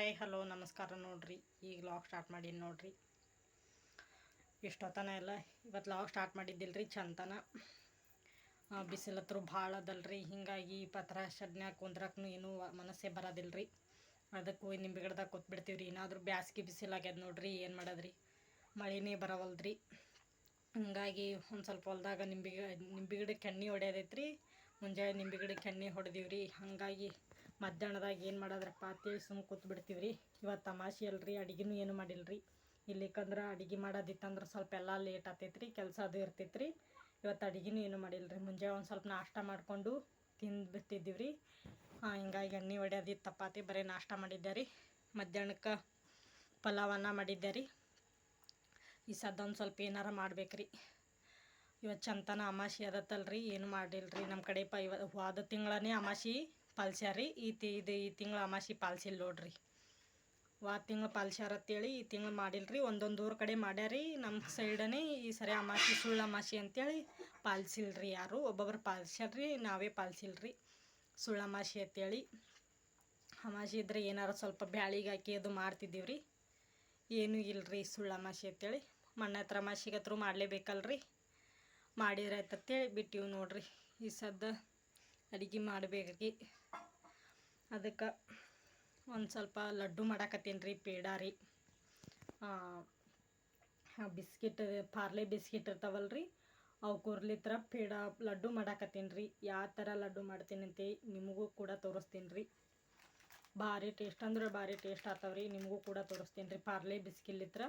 Hi hello ನಮಸ್ಕಾರ. ನೋಡ್ರಿ ಈಗ ಲಾಗ್ ಸ್ಟಾರ್ಟ್ ಮಾಡೀನಿ ನೋಡ್ರಿ. ಇಷ್ಟೊತ್ತನ ಎಲ್ಲ ಇವತ್ತು ಲಾಗ್ ಸ್ಟಾರ್ಟ್ ಮಾಡಿದ್ದಿಲ್ರಿ. ಚಂತನ ಬಿಸಿಲತ್ತರೂ ಭಾಳ ಅದಲ್ರಿ. ಹೀಗಾಗಿ ಪತ್ರ ಶಡ್ನ್ಯಾಗ ಕುಂದ್ರಕ್ಕೂ ಏನೂ ಮನಸ್ಸೇ ಬರೋದಿಲ್ರಿ. ಅದಕ್ಕೂ ನಿಂಬೆ ಗಿಡದಾಗ ಕೂತ್ಬಿಡ್ತೀವಿ ರೀ. ಏನಾದರೂ ಬ್ಯಾಸ್ಗೆ ಬಿಸಿಲಾಗ್ಯದ ನೋಡ್ರಿ, ಏನು ಮಾಡೋದ್ರಿ, ಮಳೆನೇ ಬರವಲ್ದ್ರಿ. ಹೀಗಾಗಿ ಒಂದು ಸ್ವಲ್ಪ ಹೊಲ್ದಾಗ ನಿಂಬೆ ಗಿಡಕ್ಕೆ ಎಣ್ಣೆ ಹೊಡ್ಯೋದೈತ್ರಿ. ಮುಂಜಾನೆ ನಿಂಬೆ ಗಿಡಕ್ಕೆ ಎಣ್ಣೆ ಹೊಡೆದೀವ್ರಿ. ಹಾಗಾಗಿ ಮಧ್ಯಾಹ್ನದಾಗ ಏನು ಮಾಡೋದ್ರಪ್ಪ ಅಂತೇಳಿ ಸುಮ್ಮ ಕೂತ್ಬಿಡ್ತೀವಿ ರೀ. ಇವತ್ತು ಅಮಾಸೆ ಅಲ್ರಿ, ಅಡುಗೆನೂ ಏನು ಮಾಡಿಲ್ರಿ. ಇಲ್ಲಿಕಂದ್ರೆ ಅಡುಗೆ ಮಾಡೋದಿತ್ತಂದ್ರೆ ಸ್ವಲ್ಪ ಎಲ್ಲ ಲೇಟ್ ಆಗ್ತೈತ್ರಿ, ಕೆಲಸ ಅದು ಇರ್ತೈತ್ರಿ. ಇವತ್ತು ಅಡುಗೆನೂ ಏನು ಮಾಡಿಲ್ರಿ. ಮುಂಜಾನೆ ಒಂದು ಸ್ವಲ್ಪ ನಾಷ್ಟ ಮಾಡಿಕೊಂಡು ತಿಂದುಬಿಟ್ಟಿದ್ದೀವಿ ರೀ. ಹಿಂಗಾಗಿ ಎಣ್ಣೆ ಹೊಡ್ಯೋದಿತ್ತು, ಚಪಾತಿ ಬರೀ ನಾಷ್ಟ ಮಾಡಿದ್ದೆ ರೀ. ಮಧ್ಯಾಹ್ನಕ್ಕೆ ಪಲಾವನ್ನ ಮಾಡಿದ್ದೆ ರೀ. ಈ ಸದ್ದೊಂದು ಸ್ವಲ್ಪ ಏನಾರ ಮಾಡ್ಬೇಕ್ರಿ. ಇವತ್ತು ಚಂತನ ಅಮಾಸೆ ಅದತ್ತಲ್ರಿ, ಏನು ಮಾಡಿಲ್ರಿ. ನಮ್ಮ ಕಡೆ ಹೋದ ತಿಂಗಳೇ ಅಮಾಸೆ ಪಾಲ್ಸ್ಯಾರಿ. ಈ ತಿಂಗಳು ಅಮಾಸೆ ಪಾಲ್ಸಿಲ್ಲ ನೋಡ್ರಿ. ಹೋದ ತಿಂಗಳು ಪಾಲ್ಸ್ಯಾರ ಅಂತೇಳಿ ಈ ತಿಂಗಳು ಮಾಡಿಲ್ರಿ. ಒಂದೊಂದು ಊರ ಕಡೆ ಮಾಡ್ಯಾರಿ. ನಮ್ಮ ಸೈಡನೇ ಈ ಸರಿ ಅಮಾಸೆ ಸುಳ್ಳು ಅಮಾಸೆ ಅಂತೇಳಿ ಪಾಲ್ಸಿಲ್ರಿ ಯಾರು. ಒಬ್ಬೊಬ್ರು ಪಾಲ್ಸ್ಯಾರ್ರಿ, ನಾವೇ ಪಾಲ್ಸಿಲ್ರಿ. ಸುಳ್ಳು ಅಮಾಸೆ ಅಂತೇಳಿ ಅಮಾಸೆ ಇದ್ರೆ ಏನಾರು ಸ್ವಲ್ಪ ಬ್ಯಾಳಿಗೆ ಹಾಕಿ ಅದು ಮಾಡ್ತಿದ್ದೀವಿ ರೀ. ಏನೂ ಇಲ್ಲರಿ ಸುಳ್ಳು ಅಮಾಸೆ ಅಂತೇಳಿ. ಮಣ್ಣೆ ಹತ್ರ ಅಮಾಸೆಗೆ ಹತ್ರ ಮಾಡಲೇಬೇಕಲ್ರಿ, ಮಾಡಿದ್ರೆ ಆಯ್ತಂತೇಳಿ ಬಿಟ್ಟಿವಿ ನೋಡ್ರಿ. ಈ ಸದ್ದ ಅಡುಗೆ ಮಾಡಬೇಕ್ರಿ. ಅದಕ್ಕೆ ಒಂದು ಸ್ವಲ್ಪ ಲಡ್ಡು ಮಾಡಾಕತ್ತೀನಿ ರೀ, ಪೇಡ ರೀ. ಬಿಸ್ಕಿಟ್, ಪಾರ್ಲೆ ಬಿಸ್ಕಿಟ್ ಇರ್ತಾವಲ್ರಿ, ಅವು ಕುರ್ಲಿತ್ರ ಪೇಡ ಲಡ್ಡು ಮಾಡಾಕತ್ತೀನಿ ರೀ. ಯಾವ ಥರ ಲಡ್ಡು ಮಾಡ್ತೀನಿ ಅಂತ ನಿಮಗೂ ಕೂಡ ತೋರಿಸ್ತೀನಿ ರೀ. ಭಾರಿ ಟೇಸ್ಟ್ ಅಂದ್ರೆ ಭಾರಿ ಟೇಸ್ಟ್ ಆಗ್ತಾವ್ರಿ. ನಿಮಗೂ ಕೂಡ ತೋರಿಸ್ತೀನಿ ರೀ. ಪಾರ್ಲೆ ಬಿಸ್ಕಿಲಿತ್ರ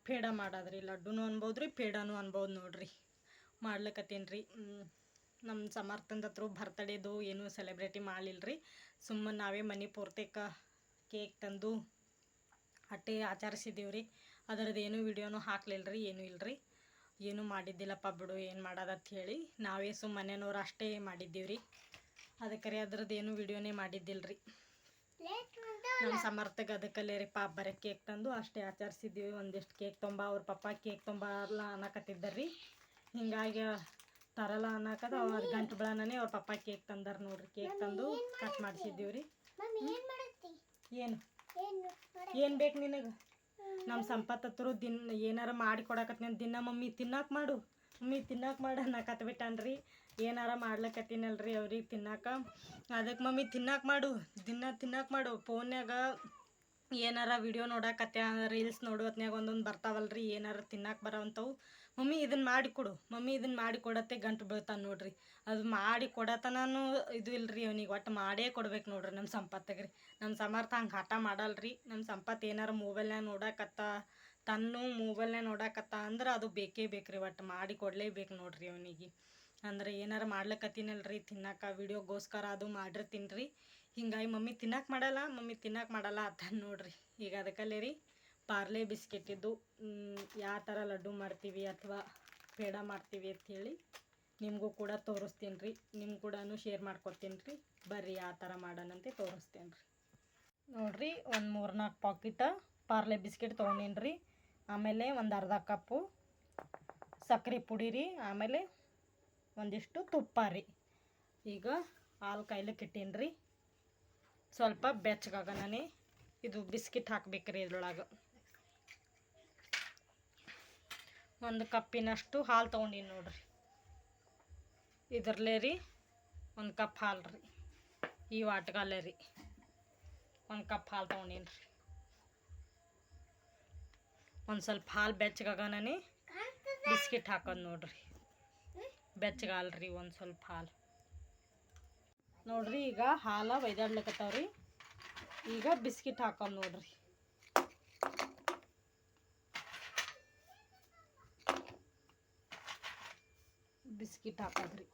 ಪೇಡ ಮಾಡೋದ್ರಿ. ಲಡ್ಡುನೂ ಅನ್ಬೋದು ರೀ, ಪೇಡನೂ ಅನ್ಬೋದು ನೋಡ್ರಿ. ಮಾಡ್ಲಿಕ್ಕತ್ತೀನಿ ರೀ. ನಮ್ಮ ಸಮರ್ಥಂದ ಹತ್ರ ಬರ್ತಡೇದು ಏನೂ ಸೆಲೆಬ್ರೇಟಿ ಮಾಡಲಿಲ್ಲ ರೀ. ಸುಮ್ಮನೆ ನಾವೇ ಮನೆ ಪೂರ್ತಿಕ ಕೇಕ್ ತಂದು ಅಟ್ಟೆ ಆಚರಿಸಿದ್ದೀವಿ ರೀ. ಅದರದ್ದು ಏನೂ ವಿಡಿಯೋನೂ ಹಾಕ್ಲಿಲ್ಲ ರೀ, ಏನೂ ಇಲ್ಲರಿ. ಏನೂ ಮಾಡಿದ್ದಿಲ್ಲಪ್ಪ ಬಿಡು, ಏನು ಮಾಡೋದಂತ ಹೇಳಿ ನಾವೇ ಮನೆಯವ್ರು ಅಷ್ಟೇ ಮಾಡಿದ್ದೀವಿ ರೀ. ಅದಕ್ಕೆ ರೀ ಅದ್ರದ್ದು ಏನೂ ವಿಡಿಯೋನೇ ಮಾಡಿದ್ದಿಲ್ಲ ರೀ. ನಮ್ಮ ಸಮರ್ಥಗೆ ಅದಕ್ಕಲ್ಲೇ ರೀ ಪಾಪ ಬರೀ ಕೇಕ್ ತಂದು ಅಷ್ಟೇ ಆಚರಿಸಿದ್ದೀವಿ. ಒಂದಿಷ್ಟು ಕೇಕ್ ತೊಂಬ, ಅವ್ರ ಪಪ್ಪ ಕೇಕ್ ತೊಂಬಲ್ಲ ಅನ್ನಕತ್ತಿದ್ದಾರೆ ರೀ. ಹಿಂಗಾಗಿ ತರಲ್ಲ ಅನ್ನಕದ ಅವ್ರ ಗಂಟು ಬೆಳನೇ ಅವ್ರ ಪಪ್ಪ ಕೇಕ್ ತಂದಾರ ನೋಡ್ರಿ. ಕೇಕ್ ತಂದು ಕಟ್ ಮಾಡಿಸಿದ್ದೀವಿ ರೀ. ಏನು ಬೇಕು ನಿನಗೆ? ನಮ್ಮ ಸಂಪತ್ ಹತ್ರ ಏನಾರ ಮಾಡಿ ಕೊಡಕತ್ತೀನಿ. ದಿನ ಮಮ್ಮಿ ತಿನ್ನಕ್ಕೆ ಮಾಡು, ಮಮ್ಮಿ ತಿನ್ನಕ್ಕೆ ಮಾಡು ಅನ್ನಕತ್ ಬಿಟ್ಟಾನ್ರಿ. ಏನಾರ ಮಾಡ್ಲಕತ್ತೀನಲ್ರಿ ಅವ್ರಿಗೆ ತಿನ್ನಕ್ಕೆ. ಅದಕ್ಕೆ ಮಮ್ಮಿ ತಿನ್ನಕ್ಕೆ ಮಾಡು, ದಿನ ತಿನ್ನಕ್ಕೆ ಮಾಡು. ಫೋನ್ಯಾಗ ಏನಾರ ವಿಡಿಯೋ ನೋಡಕತ್ತೆ, ರೀಲ್ಸ್ ನೋಡೋತ್ನ್ಯಾಗ ಒಂದೊಂದು ಬರ್ತಾವಲ್ರಿ, ಏನಾರ ತಿನ್ನಕ್ಕೆ ಬರೋವಂಥವು. ಮಮ್ಮಿ ಇದನ್ನು ಮಾಡಿಕೊಡು, ಮಮ್ಮಿ ಇದನ್ನು ಮಾಡಿ ಕೊಡತ್ತೆ ಗಂಟು ಬೀಳ್ತಾನೆ ನೋಡ್ರಿ. ಅದು ಮಾಡಿ ಕೊಡತನೂ ಇದು ಇಲ್ಲರಿ ಅವ್ನಿಗೆ, ಒಟ್ಟು ಮಾಡೇ ಕೊಡ್ಬೇಕು ನೋಡ್ರಿ ನಮ್ಮ ಸಂಪತ್ತಿಗೆ ರೀ. ನಮ್ಮ ಸಮರ್ಥ ಹಂಗೆ ಹಠ ಮಾಡಲ್ರಿ. ನಮ್ಮ ಸಂಪತ್ತು ಏನಾರು ಮೊಬೈಲ್ನಾಗ ನೋಡಕತ್ತ, ಮೊಬೈಲ್ನಾಗ ನೋಡಕತ್ತ ಅಂದ್ರೆ ಅದು ಬೇಕೇ ಬೇಕ್ರಿ. ಒಟ್ಟು ಮಾಡಿ ಕೊಡಲೇಬೇಕು ನೋಡ್ರಿ ಅವನಿಗೆ. ಅಂದ್ರೆ ಏನಾರು ಮಾಡ್ಲಕತ್ತೀನಲ್ರಿ ತಿನ್ನಕ್ಕೆ, ವಿಡಿಯೋಗೋಸ್ಕರ ಅದು ಮಾಡಿರ್ತೀನಿ ರೀ. ಹಿಂಗಾಗಿ ಮಮ್ಮಿ ತಿನ್ನಕ್ಕೆ ಮಾಡಲ್ಲ, ಮಮ್ಮಿ ತಿನ್ನಕ್ಕೆ ಮಾಡಲ್ಲ ಅಂತ ನೋಡ್ರಿ. ಈಗ ಅದಕ್ಕಲ್ಲೇ ರೀ ಪಾರ್ಲೆ ಬಿಸ್ಕೆಟಿದ್ದು ಯಾವ ಥರ ಲಡ್ಡು ಮಾಡ್ತೀವಿ ಅಥವಾ ಪೇಡ ಮಾಡ್ತೀವಿ ಅಂಥೇಳಿ ನಿಮಗೂ ಕೂಡ ತೋರಿಸ್ತೀನಿ ರೀ. ನಿಮ್ಗೆ ಕೂಡ ಶೇರ್ ಮಾಡ್ಕೊತೀನಿ ರೀ. ಬರ್ರಿ ಯಾವ ಥರ ಮಾಡೋಣಂತೆ ತೋರಿಸ್ತೇನೆ ರೀ. ನೋಡಿರಿ, ಒಂದು 3-4 ಪಾಕಿಟ ಪಾರ್ಲೆ ಬಿಸ್ಕೆಟ್ ತೊಗೊಂಡೀನಿ ರೀ. ಆಮೇಲೆ ಒಂದು ಅರ್ಧ ಕಪ್ಪು ಸಕ್ಕರೆ ಪುಡಿ ರೀ. ಆಮೇಲೆ ಒಂದಿಷ್ಟು ತುಪ್ಪ ರೀ. ಈಗ ಹಾಲು ಕಾಯ್ಲಿಕ್ಕೆ ಇಟ್ಟೀನಿ ರೀ. ಸ್ವಲ್ಪ ಬೆಚ್ಚಗಾಗನೇ ಇದು ಬಿಸ್ಕಿಟ್ ಹಾಕ್ಬೇಕ್ರಿ. ಇದ್ರೊಳಗೆ ಒಂದು ಕಪ್ಪಿನಷ್ಟು ಹಾಲು ತೊಗೊಂಡೀನಿ ನೋಡ್ರಿ. ಇದ್ರಲ್ಲೇ ರೀ 1 ಕಪ್ ಹಾಲು ರೀ. ಈ ವಾಟ್ಗಲ್ಲೇ ರೀ 1 ಕಪ್ ಹಾಲು ತೊಗೊಂಡೀನಿ ರೀ. ಒಂದು ಸ್ವಲ್ಪ ಹಾಲು ಬೆಚ್ಚಗಾಗನೇ ಬಿಸ್ಕಿಟ್ ಹಾಕೋದು ನೋಡ್ರಿ. ಬೆಚ್ಚಗಾಲ್ರಿ ಒಂದು ಸ್ವಲ್ಪ ಹಾಲು ನೋಡ್ರಿ. ಈಗ ಹಾಲು ಒಯ್ದಾಡ್ಲಿಕ್ಕತ್ತಾವ್ರಿ. ಈಗ ಬಿಸ್ಕಿಟ್ ಹಾಕೋದು ನೋಡ್ರಿ. ಬಿಸ್ಕಿಟ್ ಹಾಕೋದ್ರಿ.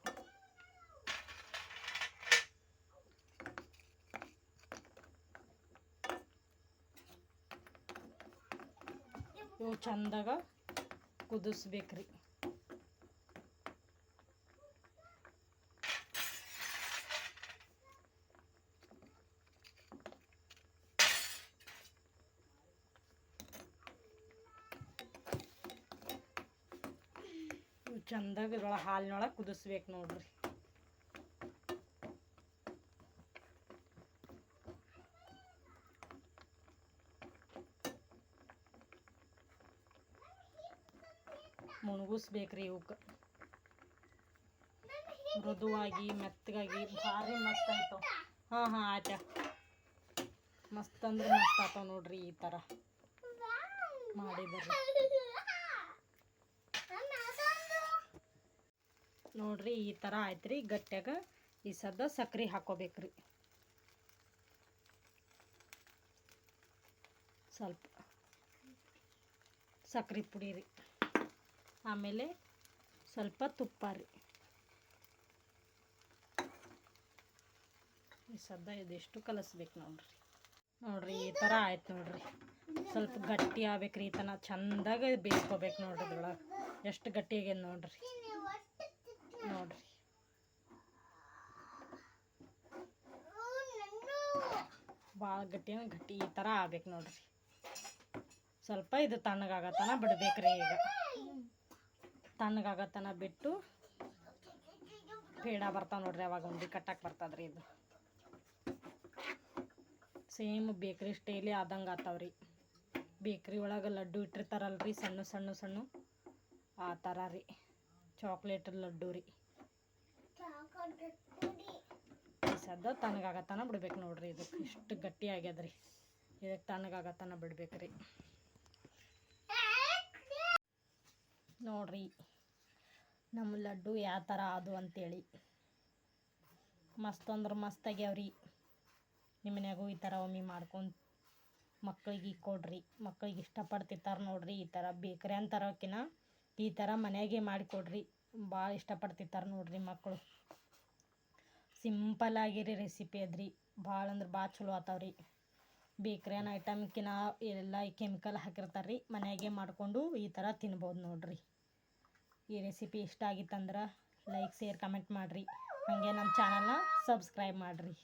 ಇವು ಚಂದಾಗ ಕುದಿಸ್ಬೇಕ್ರಿ. ಚಂದಾಗ ಇದ್ರೊಳಗೆ ಹಾಲಿನೊಳಗೆ ಕುದಿಸ್ಬೇಕು ನೋಡ್ರಿ. ಮುಣಗಿಸ್ಬೇಕ್ರಿ ಇವಕ್ಕೆ. ಮೃದುವಾಗಿ ಮೆತ್ತಗಾಗಿ ಭಾರಿ ಮಸ್ತ್ ಆಯ್ತು. ಹಾಂ ಆಯ್ತಾ, ಮಸ್ತ್ ಅಂದ್ರೆ ಮಸ್ತ್ ಆತಾವ ನೋಡ್ರಿ. ಈ ಥರ ಮಾಡಿದ್ರಿ ನೋಡ್ರಿ, ಈ ಥರ ಆಯ್ತು ರೀ ಗಟ್ಟ್ಯಾಗ. ಈ ಸದ್ದ ಸಕ್ರೆ ಹಾಕೋಬೇಕ್ರಿ, ಸ್ವಲ್ಪ ಸಕ್ರೆ ಪುಡಿ ರೀ, ಆಮೇಲೆ ಸ್ವಲ್ಪ ತುಪ್ಪ ರೀ. ಈ ಸದ್ದ ಇದಿಷ್ಟು ಕಲಸ್ಬೇಕು ನೋಡ್ರಿ ಈ ಥರ ಆಯ್ತು ನೋಡ್ರಿ. ಸ್ವಲ್ಪ ಗಟ್ಟಿ ಆಗ್ಬೇಕ್ರಿ, ಈ ಥರ ಚಂದಾಗ ಬೇಯಿಸ್ಕೋಬೇಕು ನೋಡ್ರಿ. ಇದ್ರೊಳಗೆ ಎಷ್ಟು ಗಟ್ಟಿ ಆಗ್ಯದ ನೋಡ್ರಿ. ಭಾಳ ಗಟ್ಟಿ ಈ ಥರ ಆಗ್ಬೇಕು ನೋಡ್ರಿ. ಸ್ವಲ್ಪ ಇದು ತಣ್ಣಗಾಗತನ ಬಿಡ್ಬೇಕ್ರಿ. ಈಗ ತಣ್ಣಗಾಗತನ ಬಿಟ್ಟು ಪೇಡ ಬರ್ತಾವ ನೋಡ್ರಿ, ಅವಾಗ ಉಂಡೆ ಕಟ್ಟಕ್ಕೆ ಬರ್ತದ್ರಿ. ಇದು ಸೇಮ್ ಬೇಕ್ರಿ ಸ್ಟೈಲಿ ಆದಂಗೆ ಆತಾವ್ರಿ. ಬೇಕ್ರಿ ಒಳಗೆ ಲಡ್ಡು ಇಟ್ಟಿರ್ತಾರಲ್ರಿ, ಸಣ್ಣ ಸಣ್ಣ ಸಣ್ಣ, ಆ ಥರ ರೀ. ಚಾಕ್ಲೇಟ್ ಲಡ್ಡು ರೀ. ಈ ಸದ್ದ ತಣ್ಣಗಾಗತನ ಬಿಡ್ಬೇಕು ನೋಡ್ರಿ. ಇದಕ್ಕೆ ಇಷ್ಟು ಗಟ್ಟಿ ಆಗ್ಯದ್ರಿ, ಇದಕ್ಕೆ ತಣ್ಣಗಾಗತನ ಬಿಡ್ಬೇಕ್ರಿ ನೋಡ್ರಿ. ನಮ್ಮ ಲಡ್ಡು ಯಾವ ಥರ ಅದು ಅಂತೇಳಿ ಮಸ್ತ್ ಅಂದ್ರೆ ಮಸ್ತ್ ಆಗ್ಯಾವ್ರಿ. ನಿಮ್ಮ ಮನ್ಯಾಗೂ ಈ ಥರ ಒಮ್ಮೆ ಮಾಡ್ಕೊಂಡು ಮಕ್ಕಳಿಗೆ ಕೊಡ್ರಿ. ಮಕ್ಕಳಿಗೆ ಇಷ್ಟಪಡ್ತಿರ್ತಾರೆ ನೋಡ್ರಿ. ಈ ಥರ ಬೇಕ್ರಿ ಅಂತಾರಕ್ಕಿನ ಈ ಥರ ಮನೆಯಾಗೆ ಮಾಡಿಕೊಡ್ರಿ, ಭಾಳ ಇಷ್ಟಪಡ್ತಿರ್ತಾರೆ ನೋಡ್ರಿ ಮಕ್ಕಳು. ಸಿಂಪಲ್ ಆಗಿರಿ ರೆಸಿಪಿ ಅದ್ರಿ, ಭಾಳ ಅಂದ್ರೆ ಭಾಳ ಚಲೋ ಆತಾವ್ರಿ. ಬೇಕ್ರಿಯನ್ ಐಟಮ್ಕಿನ ಎಲ್ಲ ಕೆಮಿಕಲ್ ಹಾಕಿರ್ತಾರೆ ರೀ. ಮನೆಯಾಗೆ ಮಾಡಿಕೊಂಡು ಈ ಥರ ತಿನ್ಬೋದು ನೋಡ್ರಿ. ಈ ರೆಸಿಪಿ ಇಷ್ಟ ಆಗಿತ್ತಂದ್ರೆ ಲೈಕ್, ಶೇರ್, ಕಮೆಂಟ್ ಮಾಡಿರಿ. ಹಾಗೆ ನಮ್ಮ ಚಾನಲ್ನ ಸಬ್ಸ್ಕ್ರೈಬ್ ಮಾಡಿರಿ.